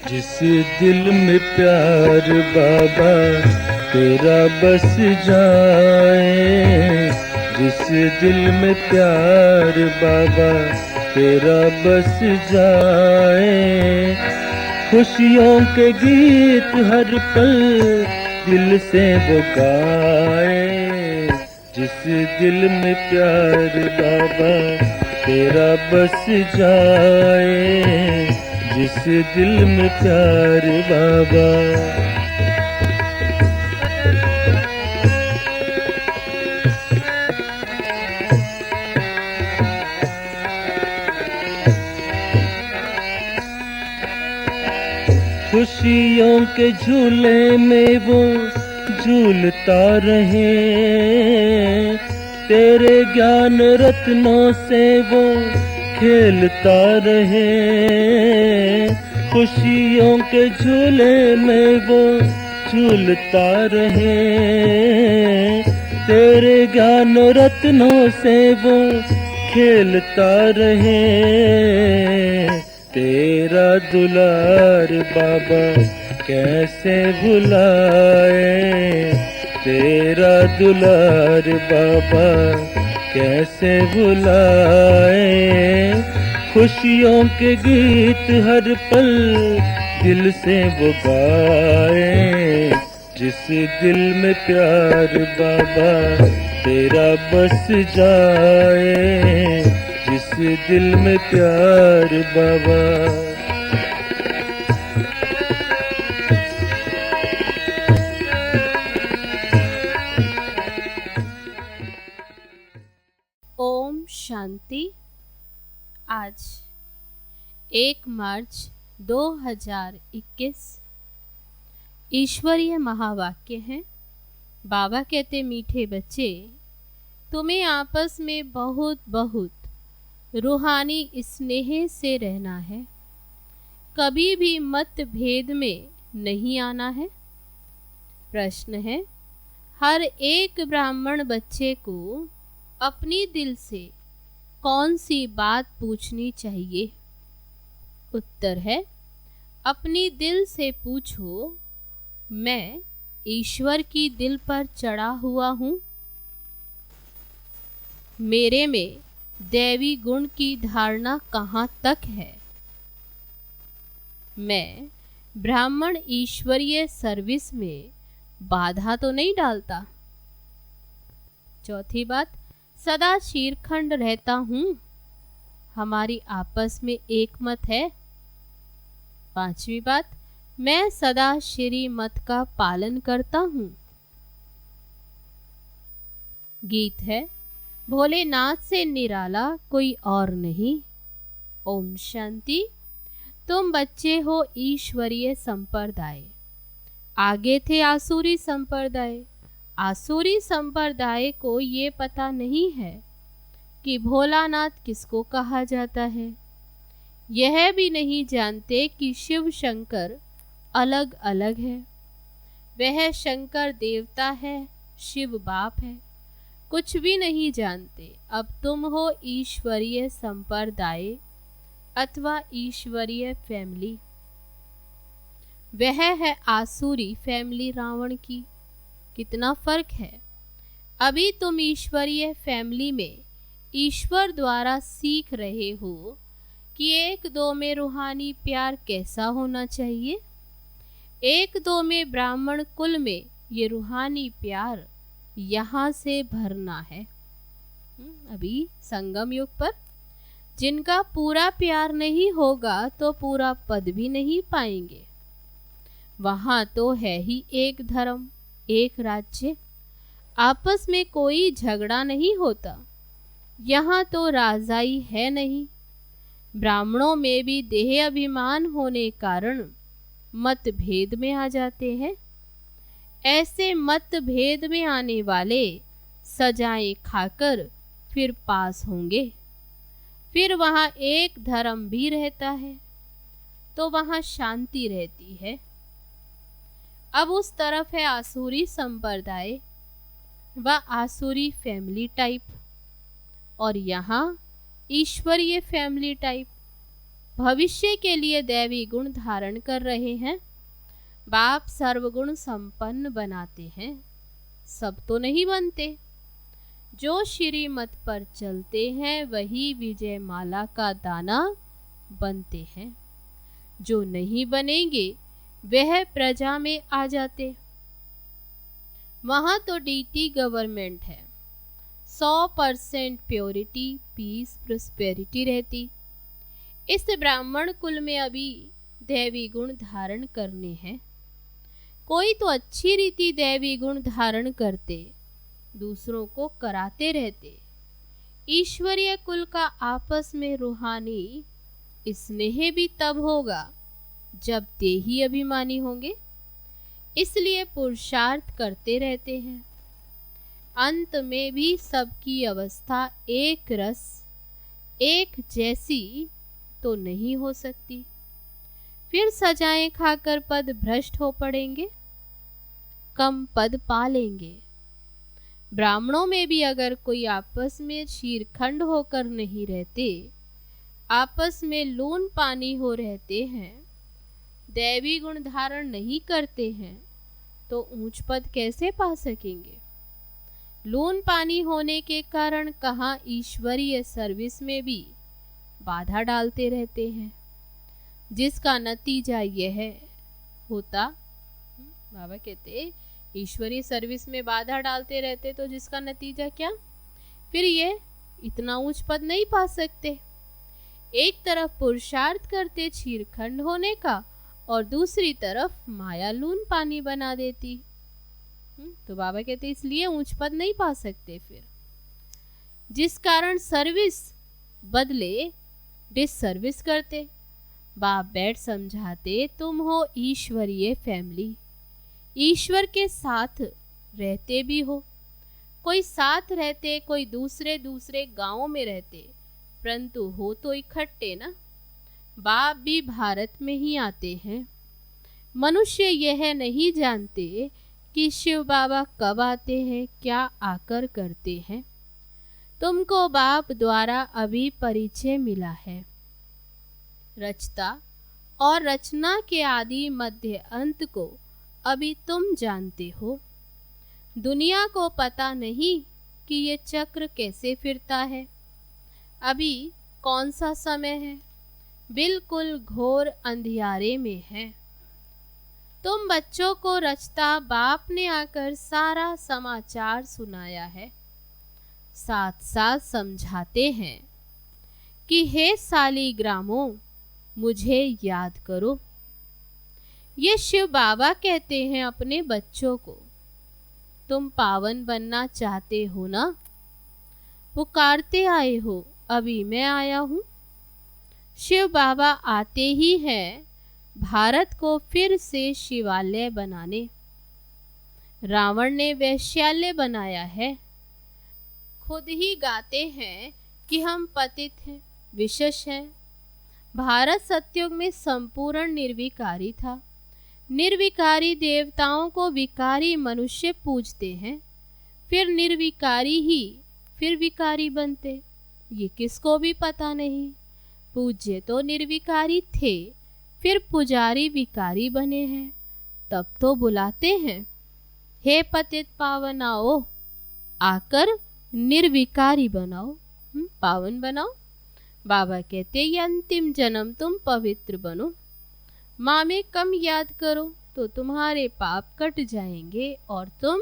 जिस दिल में प्यार बाबा तेरा बस जाए, जिस दिल में प्यार बाबा तेरा बस जाए, खुशियों के गीत हर पल दिल से वो गाए। जिस दिल में प्यार बाबा तेरा बस जाए, जिस दिल में प्यार बाबा। खुशियों के झूले में वो झूलता रहे, तेरे ज्ञान रत्नों से वो खेलता रहे। खुशियों के झूले में वो झूलता रहे, तेरे ज्ञान रत्नों से वो खेलता रहे। तेरा दुलार बाबा कैसे भुलाए, तेरा दुलार बाबा कैसे भुलाए। खुशियों के गीत हर पल दिल से वो गाए। जिस दिल में प्यार बाबा तेरा बस जाए, जिस दिल में प्यार बाबा। ओम शांति। आज 1 मार्च 2021 ईश्वरीय महावाक्य है। बाबा कहते, मीठे बच्चे, तुम्हें आपस में बहुत बहुत रूहानी स्नेह से रहना है, कभी भी मतभेद में नहीं आना है। प्रश्न है, हर एक ब्राह्मण बच्चे को अपनी दिल से कौन सी बात पूछनी चाहिए? उत्तर है, अपनी दिल से पूछो, मैं ईश्वर की दिल पर चढ़ा हुआ हूँ। मेरे में दैवी गुण की धारणा कहाँ तक है? मैं ब्राह्मण ईश्वरीय सर्विस में बाधा तो नहीं डालता। चौथी बात, सदा शीरखंड रहता हूँ, हमारी आपस में एक मत है। पांचवी बात, मैं सदा श्री मत का पालन करता हूँ। गीत है, भोलेनाथ से निराला कोई और नहीं। ओम शांति। तुम बच्चे हो ईश्वरीय संप्रदाय, आगे थे आसुरी संप्रदाय। आसुरी संप्रदाय को ये पता नहीं है कि भोलानाथ किसको कहा जाता है। यह भी नहीं जानते कि शिव शंकर अलग अलग है। वह शंकर देवता है, शिव बाप है। कुछ भी नहीं जानते। अब तुम हो ईश्वरीय संप्रदाय अथवा ईश्वरीय फैमिली। वह है आसुरी फैमिली रावण की। कितना फर्क है। अभी तुम ईश्वरीय फैमिली में ईश्वर द्वारा सीख रहे हो कि एक दो में रूहानी प्यार कैसा होना चाहिए। एक दो में ब्राह्मण कुल में ये रूहानी प्यार यहाँ से भरना है। अभी संगम युग पर जिनका पूरा प्यार नहीं होगा तो पूरा पद भी नहीं पाएंगे। वहाँ तो है ही एक धर्म, एक राज्य, आपस में कोई झगड़ा नहीं होता। यहाँ तो राजाई है नहीं। ब्राह्मणों में भी देह अभिमान होने कारण मतभेद में आ जाते हैं। ऐसे मतभेद में आने वाले सजाएं खाकर फिर पास होंगे। फिर वहाँ एक धर्म भी रहता है तो वहाँ शांति रहती है। अब उस तरफ है आसुरी संप्रदाय व आसुरी फैमिली टाइप, और यहाँ ईश्वरीय फैमिली टाइप। भविष्य के लिए दैवी गुण धारण कर रहे हैं। बाप सर्वगुण संपन्न बनाते हैं, सब तो नहीं बनते। जो श्रीमत पर चलते हैं वही विजय माला का दाना बनते हैं। जो नहीं बनेंगे वह प्रजा में आ जाते। वहां तो डीटी गवर्नमेंट है, 100% प्योरिटी, पीस, प्रोस्पेरिटी रहती। इस ब्राह्मण कुल में अभी दैवी गुण धारण करने हैं। कोई तो अच्छी रीति दैवी गुण धारण करते, दूसरों को कराते रहते। ईश्वरीय कुल का आपस में रूहानी स्नेह भी तब होगा जब ते ही अभिमानी होंगे। इसलिए पुरुषार्थ करते रहते हैं। अंत में भी सबकी अवस्था एक रस, एक जैसी तो नहीं हो सकती। फिर सजाएं खाकर पद भ्रष्ट हो पड़ेंगे, कम पद पा लेंगे। ब्राह्मणों में भी अगर कोई आपस में शीरखंड होकर नहीं रहते, आपस में लून पानी हो रहते हैं, दैवी गुण धारण नहीं करते हैं, तो ऊंच पद कैसे पा सकेंगे? लून पानी होने के कारण कहाँ ईश्वरीय सर्विस में भी बाधा डालते रहते हैं, जिसका नतीजा यह होता। बाबा कहते ईश्वरीय सर्विस में बाधा डालते रहते तो जिसका नतीजा क्या? फिर ये इतना ऊंच पद नहीं पा सकते। एक तरफ पुरुषार्थ करते छीरखंड होने का और दूसरी तरफ माया लून पानी बना देती। तो बाबा कहते इसलिए ऊंच पद नहीं पा सकते। फिर जिस कारण सर्विस बदले डिससर्विस करते। बाप बैठ समझाते, तुम हो ईश्वरीय फैमिली, ईश्वर के साथ रहते भी हो। कोई साथ रहते, कोई दूसरे दूसरे गांवों में रहते, परंतु हो तो इकट्ठे ना। बाप भी भारत में ही आते हैं। मनुष्य यह नहीं जानते कि शिव बाबा कब आते हैं, क्या आकर करते हैं। तुमको बाप द्वारा अभी परिचय मिला है। रचता और रचना के आदि मध्य अंत को अभी तुम जानते हो। दुनिया को पता नहीं कि ये चक्र कैसे फिरता है। अभी कौन सा समय है, बिल्कुल घोर अंधियारे में है। तुम बच्चों को रचता बाप ने आकर सारा समाचार सुनाया है। साथ साथ समझाते हैं कि हे सालीग्रामों, मुझे याद करो। ये शिव बाबा कहते हैं अपने बच्चों को, तुम पावन बनना चाहते हो ना, पुकारते आए हो, अभी मैं आया हूँ। शिव बाबा आते ही हैं भारत को फिर से शिवालय बनाने। रावण ने वैश्यालय बनाया है। खुद ही गाते हैं कि हम पतित हैं, विशेष हैं। भारत सतयुग में संपूर्ण निर्विकारी था। निर्विकारी देवताओं को विकारी मनुष्य पूजते हैं, फिर निर्विकारी ही फिर विकारी बनते। ये किसको भी पता नहीं। पूज्य तो निर्विकारी थे, फिर पुजारी विकारी बने हैं। तब तो बुलाते हैं, हे पतित पावनाओ, आकर निर्विकारी बनाओ, पावन बनाओ। बाबा कहते ये अंतिम जन्म तुम पवित्र बनो। माँ में कम याद करो तो तुम्हारे पाप कट जाएंगे और तुम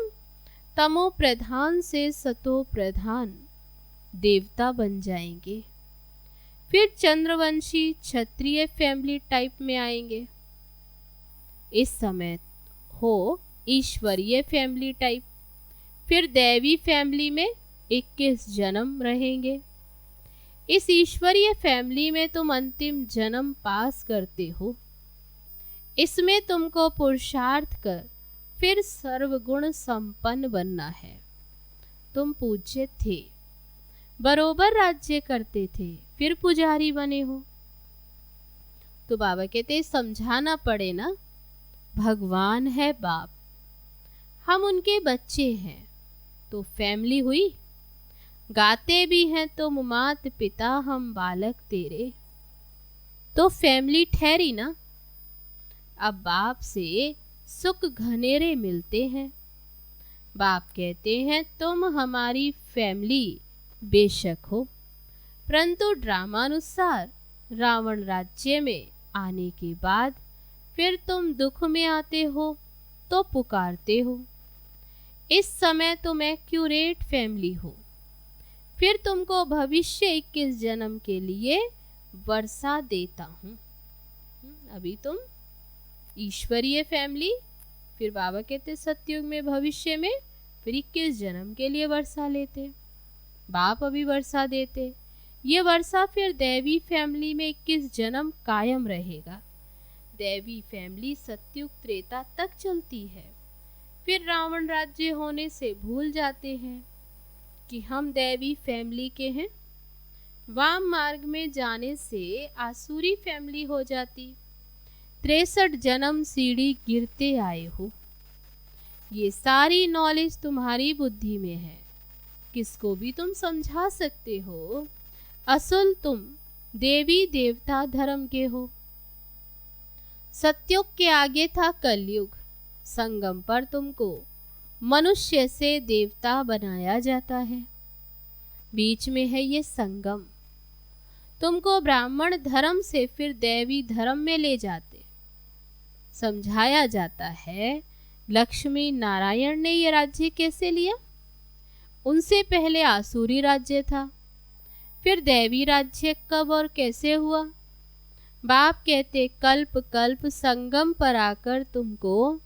तमो प्रधान से सतो प्रधान देवता बन जाएंगे। फिर चंद्रवंशी क्षत्रिय फैमिली टाइप में आएंगे। इस समय हो ईश्वरीय फैमिली टाइप। फिर दैवी फैमिली में 21 जन्म रहेंगे। इस ईश्वरीय फैमिली में तुम अंतिम जन्म पास करते हो। इसमें तुमको पुरुषार्थ कर फिर सर्वगुण संपन्न बनना है। तुम पूज्य थे, बरोबर राज्य करते थे, फिर पुजारी बने हो। तो बाबा कहते समझाना पड़े ना, भगवान है बाप, हम उनके बच्चे हैं, तो फैमिली हुई। गाते भी हैं तुम मात पिता हम बालक तेरे। तो फैमिली ठहरी ना। अब बाप से सुख घनेरे मिलते हैं। बाप कहते हैं तुम हमारी फैमिली बेशक हो, परंतु ड्रामानुसार रावण राज्य में आने के बाद फिर तुम दुख में आते हो तो पुकारते हो। इस समय तुम एक्यूरेट फैमिली हो। फिर तुमको भविष्य 21 जन्म के लिए वर्षा देता हूँ। अभी तुम ईश्वरीय फैमिली, फिर बाबा कहते सतयुग में भविष्य में फिर 21 जन्म के लिए वर्षा लेते। बाप अभी वर्षा देते। ये वर्षा फिर दैवी फैमिली में 21 जन्म कायम रहेगा। दैवी फैमिली सतयुग त्रेता तक चलती है। फिर रावण राज्य होने से भूल जाते हैं कि हम दैवी फैमिली के हैं। वाम मार्ग में जाने से आसुरी फैमिली हो जाती। 63 जन्म सीढ़ी गिरते आए हो। ये सारी नॉलेज तुम्हारी बुद्धि में है। किसको भी तुम समझा सकते हो। असल तुम देवी देवता धर्म के हो। सतयुग के आगे था कलयुग। संगम पर तुमको मनुष्य से देवता बनाया जाता है। बीच में है ये संगम। तुमको ब्राह्मण धर्म से फिर दैवी धर्म में ले जाते। समझाया जाता है लक्ष्मी नारायण ने ये राज्य कैसे लिया। उनसे पहले आसुरी राज्य था, फिर दैवी राज्य कब और कैसे हुआ। बाप कहते कल्प कल्प संगम पर आकर तुमको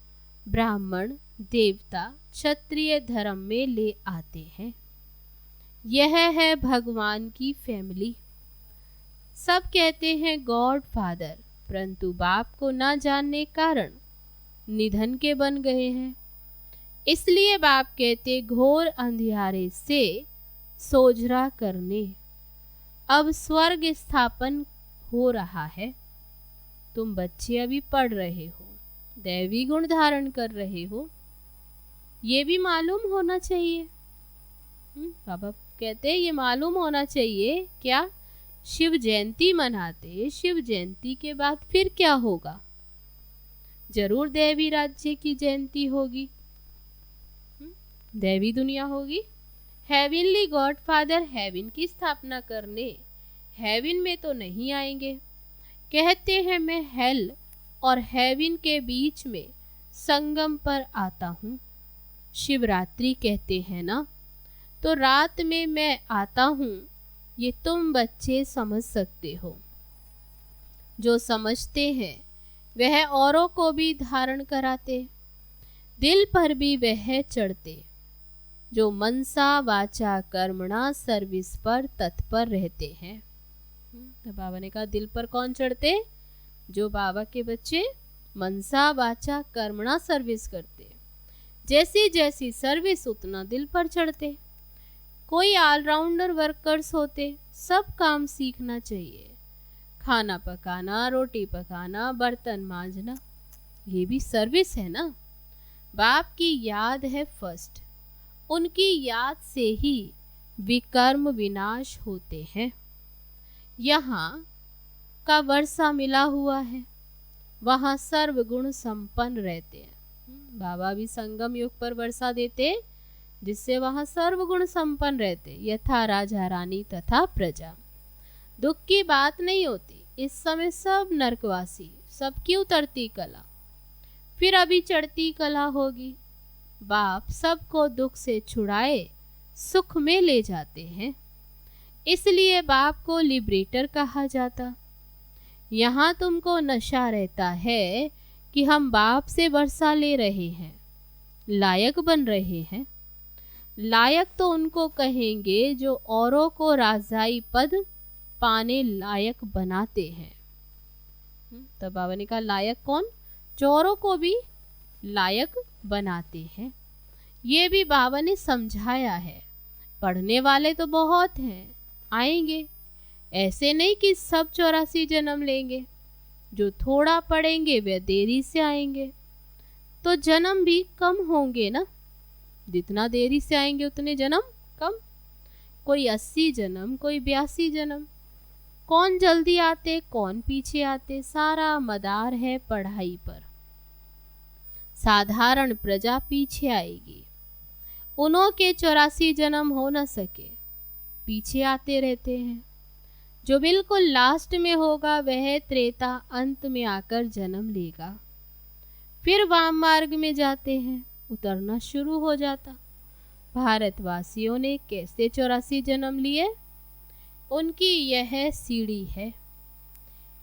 ब्राह्मण देवता क्षत्रिय धर्म में ले आते हैं। यह है भगवान की फैमिली। सब कहते हैं गॉड फादर, परंतु बाप को ना जानने कारण निधन के बन गए हैं। इसलिए बाप कहते घोर अंधियारे से सोझरा करने अब स्वर्ग स्थापन हो रहा है। तुम बच्चे अभी पढ़ रहे हो, दैवी गुण धारण कर रहे हो, ये भी मालूम होना चाहिए। बाबा कहते ये मालूम होना चाहिए क्या शिव जयंती मनाते, शिव जयंती के बाद फिर क्या होगा। जरूर दैवी राज्य की जयंती होगी, दैवी दुनिया होगी। हेवनली गॉड फादर हेवन की स्थापना करने हेवन में तो नहीं आएंगे। कहते हैं मैं हेल और हेवन के बीच में संगम पर आता हूँ। शिवरात्रि कहते हैं ना, तो रात में मैं आता हूँ। ये तुम बच्चे समझ सकते हो। जो समझते हैं वह औरों को भी धारण कराते, दिल पर भी वह चढ़ते। जो मनसा वाचा कर्मणा सर्विस पर तत्पर रहते हैं। तो बाबा ने कहा दिल पर कौन चढ़ते। जो बाबा के बच्चे मनसा वाचा कर्मणा सर्विस करते। जैसी जैसी सर्विस उतना दिल पर चढ़ते। कोई ऑलराउंडर वर्कर्स होते, सब काम सीखना चाहिए। खाना पकाना, रोटी पकाना, बर्तन मांजना, ये भी सर्विस है ना। बाप की याद है फर्स्ट। उनकी याद से ही विकर्म विनाश होते हैं। यहाँ का वर्षा मिला हुआ है, वहाँ सर्वगुण संपन्न रहते हैं। बाबा भी संगम युग पर वर्षा देते, जिससे वहाँ सर्वगुण संपन्न रहते। यथा राजा रानी तथा प्रजा। दुख की बात नहीं होती। इस समय सब नरकवासी, सबकी उतरती कला, फिर अभी चढ़ती कला होगी। बाप सबको दुख से छुड़ाए सुख में ले जाते हैं। इसलिए बाप को लिबरेटर कहा जाता। यहाँ तुमको नशा रहता है कि हम बाप से वर्षा ले रहे हैं, लायक बन रहे हैं। लायक तो उनको कहेंगे जो औरों को राजाई पद पाने लायक बनाते हैं। तो बाबा ने कहा लायक कौन। जो औरों को भी लायक बनाते हैं। ये भी बाबा ने समझाया है। पढ़ने वाले तो बहुत हैं, आएंगे। ऐसे नहीं कि सब 84 जन्म लेंगे। जो थोड़ा पढ़ेंगे वे देरी से आएंगे, तो जन्म भी कम होंगे ना। जितना देरी से आएंगे उतने जन्म कम। कोई 80 जन्म, कोई 82 जन्म, कौन जल्दी आते कौन पीछे आते, सारा मदार है पढ़ाई पर। साधारण प्रजा पीछे आएगी। उन्हों के 84 जन्म हो न सके, पीछे आते रहते हैं। जो बिल्कुल लास्ट में होगा वह त्रेता अंत में आकर जन्म लेगा। फिर वाम मार्ग में जाते हैं, उतरना शुरू हो जाता। भारतवासियों ने कैसे 84 जन्म लिए? उनकी यह सीढ़ी है।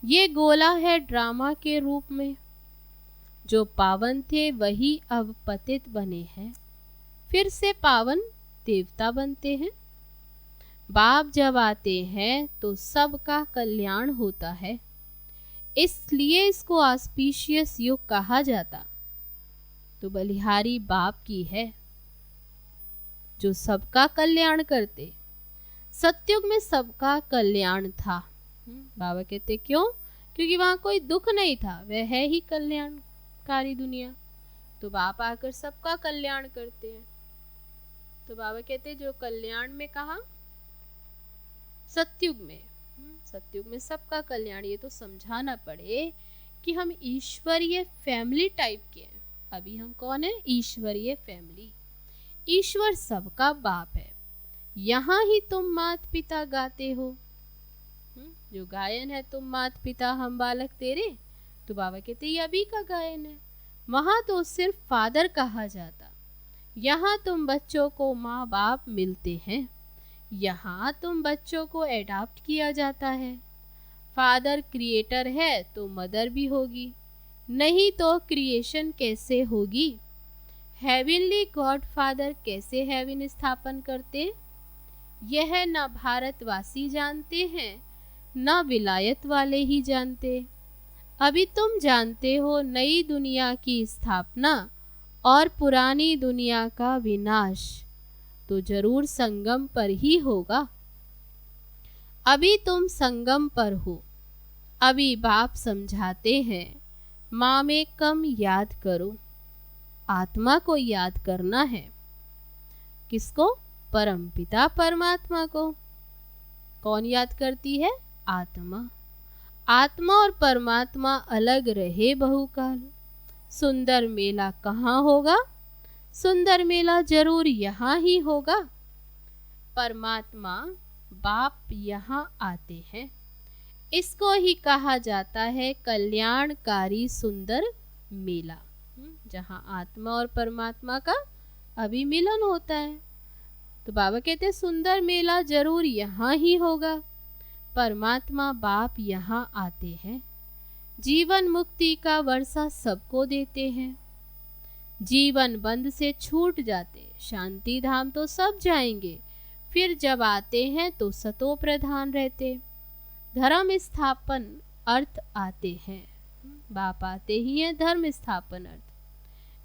ये गोला है ड्रामा के रूप में। जो पावन थे वही अब पतित बने हैं, फिर से पावन देवता बनते हैं। बाप जब आते हैं तो सबका कल्याण होता है, इसलिए इसको ऑस्पिशियस युग कहा जाता। तो बलिहारी बाप की है जो सबका कल्याण करते। सतयुग में सबका कल्याण था। बाबा कहते क्यों? क्योंकि वहां कोई दुख नहीं था, वह है ही कल्याणकारी दुनिया। तो बाप आकर सबका कल्याण करते हैं। तो बाबा कहते जो कल्याण में कहा सतयुग में, सतयुग में सबका कल्याण। ये तो समझाना पड़े कि हम ईश्वरीय फैमिली टाइप के हैं। अभी हम कौन है? ईश्वरीय फैमिली। ईश्वर सबका बाप है। यहाँ ही तुम मात पिता गाते हो। जो गायन है, तुम मात पिता हम बालक तेरे, तो बाबा कहते ये अभी का गायन है। वहां तो सिर्फ फादर कहा जाता। यहाँ तुम बच्चों को माँ बाप मिलते हैं। यहाँ तुम बच्चों को एडॉप्ट किया जाता है। फादर क्रिएटर है तो मदर भी होगी, नहीं तो क्रिएशन कैसे होगी? हेवनली गॉड फादर कैसे हेवन स्थापन करते, यह न भारतवासी जानते हैं न विलायत वाले ही जानते। अभी तुम जानते हो नई दुनिया की स्थापना और पुरानी दुनिया का विनाश तो जरूर संगम पर ही होगा। अभी तुम संगम पर हो। अभी बाप समझाते हैं माँ में कम याद करो, आत्मा को याद करना है। किसको? परमपिता परमात्मा को। कौन याद करती है? आत्मा। आत्मा और परमात्मा अलग रहे बहुकाल। सुंदर मेला कहाँ होगा? सुंदर मेला जरूर यहाँ ही होगा। परमात्मा बाप यहाँ आते हैं। इसको ही कहा जाता है कल्याणकारी सुंदर मेला, जहाँ आत्मा और परमात्मा का अभी मिलन होता है। तो बाबा कहते हैं सुंदर मेला जरूर यहाँ ही होगा। परमात्मा बाप यहाँ आते हैं। जीवन मुक्ति का वर्षा सबको देते हैं। जीवन बंद से छूट जाते, शांति धाम तो सब जाएंगे। फिर जब आते हैं तो सतो प्रधान रहते। धर्म स्थापन अर्थ आते हैं। बाप आते ही है धर्म स्थापन अर्थ।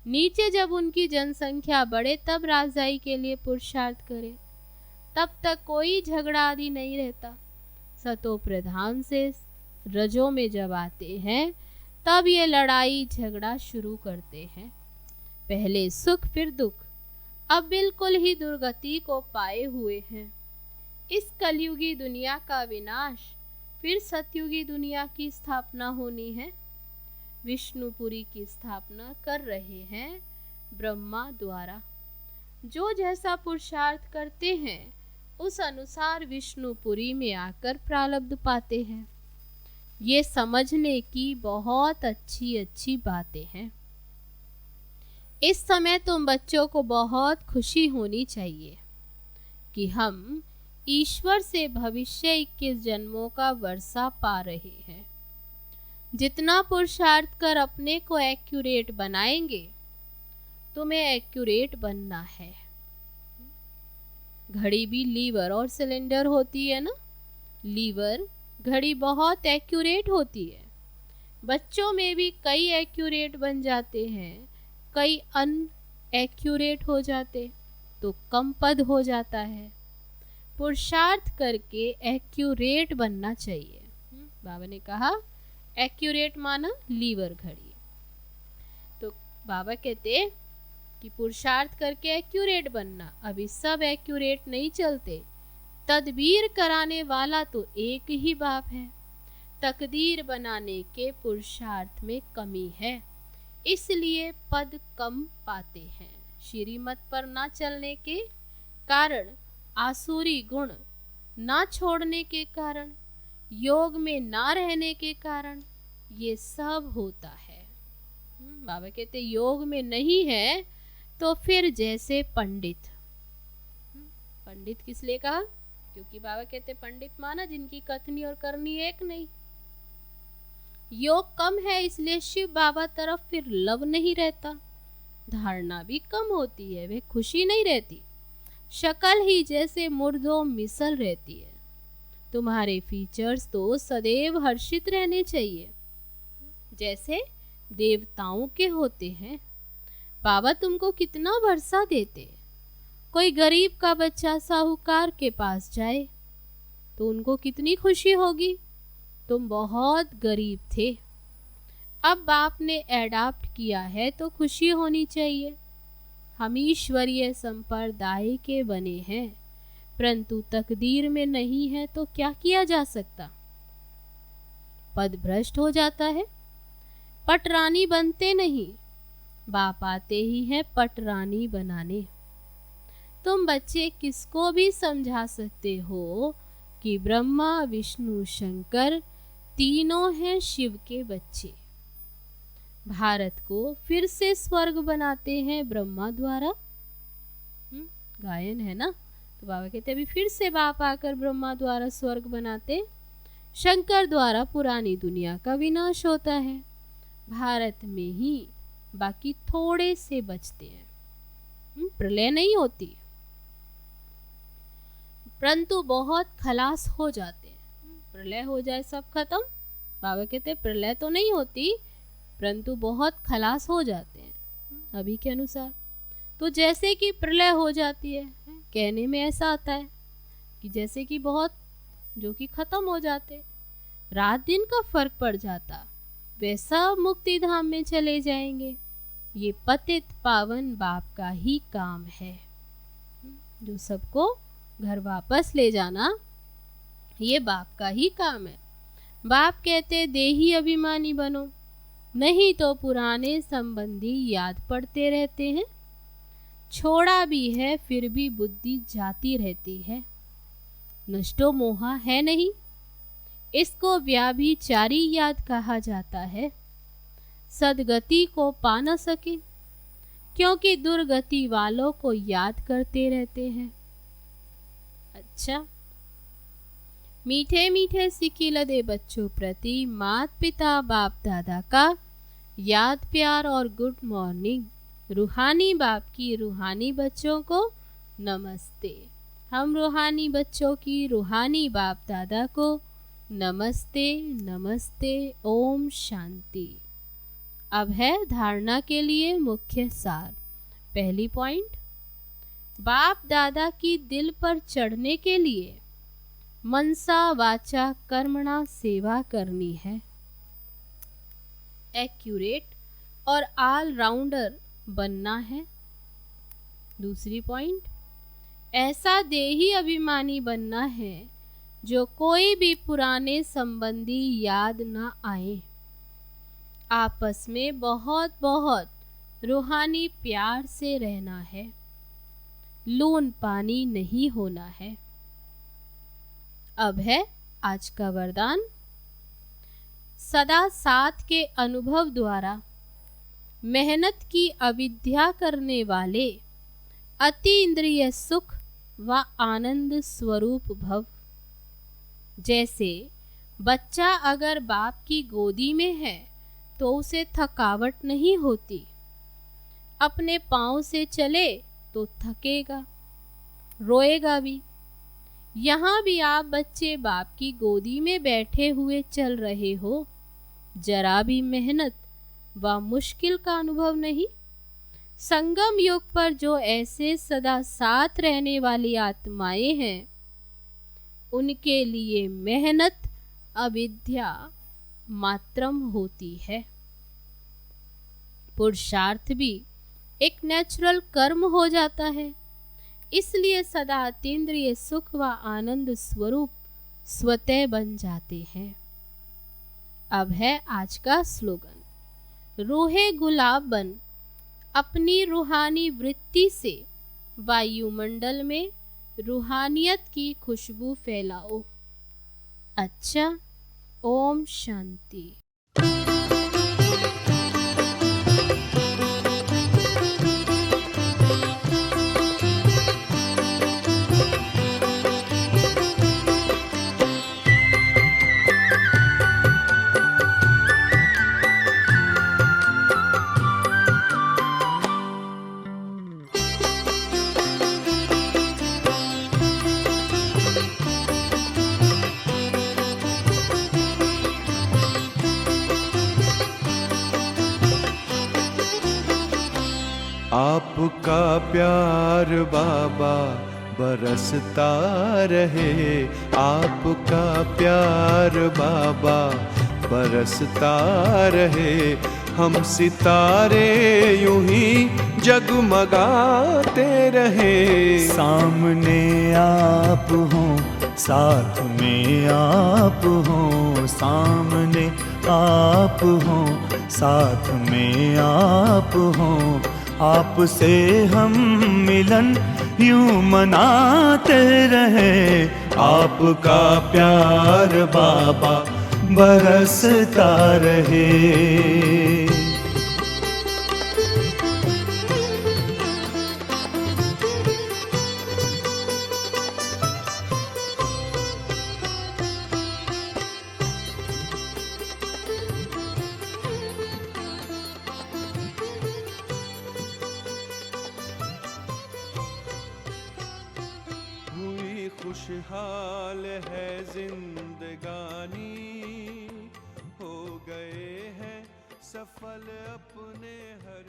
नीचे जब उनकी जनसंख्या बढ़े तब राजाई के लिए पुरुषार्थ करे। तब तक कोई झगड़ा आदि नहीं रहता। सतो प्रधान से रजों में जब आते हैं तब ये लड़ाई झगड़ा शुरू करते हैं। पहले सुख फिर दुख, अब बिल्कुल ही दुर्गति को पाए हुए हैं। इस कलयुगी दुनिया का विनाश, फिर सतयुगी दुनिया की स्थापना होनी है। विष्णुपुरी की स्थापना कर रहे हैं ब्रह्मा द्वारा। जो जैसा पुरुषार्थ करते हैं उस अनुसार विष्णुपुरी में आकर प्रारब्ध पाते हैं। ये समझने की बहुत अच्छी अच्छी बातें हैं। इस समय तुम बच्चों को बहुत खुशी होनी चाहिए कि हम ईश्वर से भविष्य 21 जन्मों का वर्षा पा रहे हैं। जितना पुरुषार्थ कर अपने को एक्यूरेट बनाएंगे, तुम्हें एक्यूरेट बनना है। घड़ी भी लीवर और सिलेंडर होती है ना। लीवर घड़ी बहुत एक्यूरेट होती है। बच्चों में भी कई एक्यूरेट बन जाते हैं, कई अनएक्यूरेट हो जाते, तो कम पद हो जाता है। पुरुषार्थ करके एक्यूरेट बनना चाहिए। बाबा ने कहा एक्यूरेट माना लीवर घड़ी। तो बाबा कहते कि पुरुषार्थ करके एक्यूरेट बनना। अभी सब एक्यूरेट नहीं चलते, तदबीर कराने वाला तो एक ही बाप है। तकदीर बनाने के पुरुषार्थ में कमी है, इसलिए पद कम पाते हैं। श्रीमत पर ना चलने के कारण, आसुरी गुण ना छोड़ने के कारण, योग में ना रहने के कारण ये सब होता है। बाबा कहते योग में नहीं है तो फिर जैसे पंडित। पंडित किस लिए कहा? क्योंकि बाबा कहते पंडित माना जिनकी कथनी और करनी एक नहीं। योग कम है इसलिए शिव बाबा तरफ फिर लव नहीं रहता, धारणा भी कम होती है, वे खुशी नहीं रहती, शक्ल ही जैसे मुर्दों मिसल रहती है। तुम्हारे फीचर्स तो सदैव हर्षित रहने चाहिए, जैसे देवताओं के होते हैं। बाबा तुमको कितना भरोसा देते। कोई गरीब का बच्चा साहूकार के पास जाए तो उनको कितनी खुशी होगी, तुम बहुत गरीब थे, अब बाप ने एडाप्ट किया है तो खुशी होनी चाहिए। हम ईश्वरीय संप्रदाय के बने हैं, परंतु तकदीर में नहीं है तो क्या किया जा सकता। पद भ्रष्ट हो जाता है, पटरानी बनते नहीं, बाप आते ही हैं पटरानी बनाने। तुम बच्चे किसको भी समझा सकते हो कि ब्रह्मा विष्णु शंकर तीनों हैं शिव के बच्चे। भारत को फिर से स्वर्ग बनाते हैं ब्रह्मा द्वारा। गायन है ना, तो बाबा कहते अभी फिर से बाप आकर ब्रह्मा द्वारा स्वर्ग बनाते, शंकर द्वारा पुरानी दुनिया का विनाश होता है। भारत में ही बाकी थोड़े से बचते हैं, प्रलय नहीं होती परंतु बहुत खलास हो जाते हैं। प्रलय हो जाए सब खत्म, बाबा कहते प्रलय तो नहीं होती परंतु बहुत खलास हो जाते हैं अभी के अनुसार। तो जैसे कि प्रलय हो जाती है, कहने में ऐसा आता है कि जैसे कि बहुत जो कि खत्म हो जाते, रात दिन का फर्क पड़ जाता, वैसा मुक्ति धाम में चले जाएंगे। ये पतित पावन बाप का ही काम है, जो सबको घर वापस ले जाना ये बाप का ही काम है। बाप कहते देही अभिमानी बनो, नहीं तो पुराने संबंधी याद पड़ते रहते हैं। छोड़ा भी है फिर भी बुद्धि जाती रहती है। नष्टो मोहा है नहीं, इसको व्याभिचारी याद कहा जाता है। सदगति को पा न सके क्योंकि दुर्गति वालों को याद करते रहते हैं। अच्छा, मीठे मीठे सिकिल दे बच्चों प्रति मात पिता बाप दादा का याद प्यार और गुड मॉर्निंग। रूहानी बाप की रूहानी बच्चों को नमस्ते। हम रूहानी बच्चों की रूहानी बाप दादा को नमस्ते नमस्ते। ओम शांति। अब है धारणा के लिए मुख्य सार। पहली पॉइंट, बाप दादा की दिल पर चढ़ने के लिए मनसा वाचा कर्मणा सेवा करनी है। एक्यूरेट और ऑल राउंडर बनना है। दूसरी पॉइंट, ऐसा देही अभिमानी बनना है जो कोई भी पुराने संबंधी याद ना आए। आपस में बहुत बहुत रूहानी प्यार से रहना है, लून पानी नहीं होना है। अब है आज का वरदान। सदा साथ के अनुभव द्वारा मेहनत की अविद्या करने वाले अति इंद्रिय सुख व आनंद स्वरूप भव। जैसे बच्चा अगर बाप की गोदी में है तो उसे थकावट नहीं होती, अपने पाँव से चले तो थकेगा, रोएगा भी। यहाँ भी आप बच्चे बाप की गोदी में बैठे हुए चल रहे हो, जरा भी मेहनत व मुश्किल का अनुभव नहीं। संगम युग पर जो ऐसे सदा साथ रहने वाली आत्माएं हैं, उनके लिए मेहनत अविद्या मात्रम होती है। पुरुषार्थ भी एक नेचुरल कर्म हो जाता है। इसलिए सदा अतीन्द्रिय सुख व आनंद स्वरूप स्वतः बन जाते हैं। अब है आज का स्लोगन। रूहे गुलाब बन अपनी रूहानी वृत्ति से वायुमंडल में रूहानियत की खुशबू फैलाओ। अच्छा, ओम शांति। आपका प्यार बाबा बरसता रहे, आपका प्यार बाबा बरसता रहे। हम सितारे यूं ही जगमगाते रहे। सामने आप हो, साथ में आप हो, सामने आप हो, साथ में आप हो। आपसे हम मिलन यूं मनाते रहे। आपका प्यार बाबा बरसता रहे। खुशहाल है जिंदगानी, हो गए हैं सफल अपने हर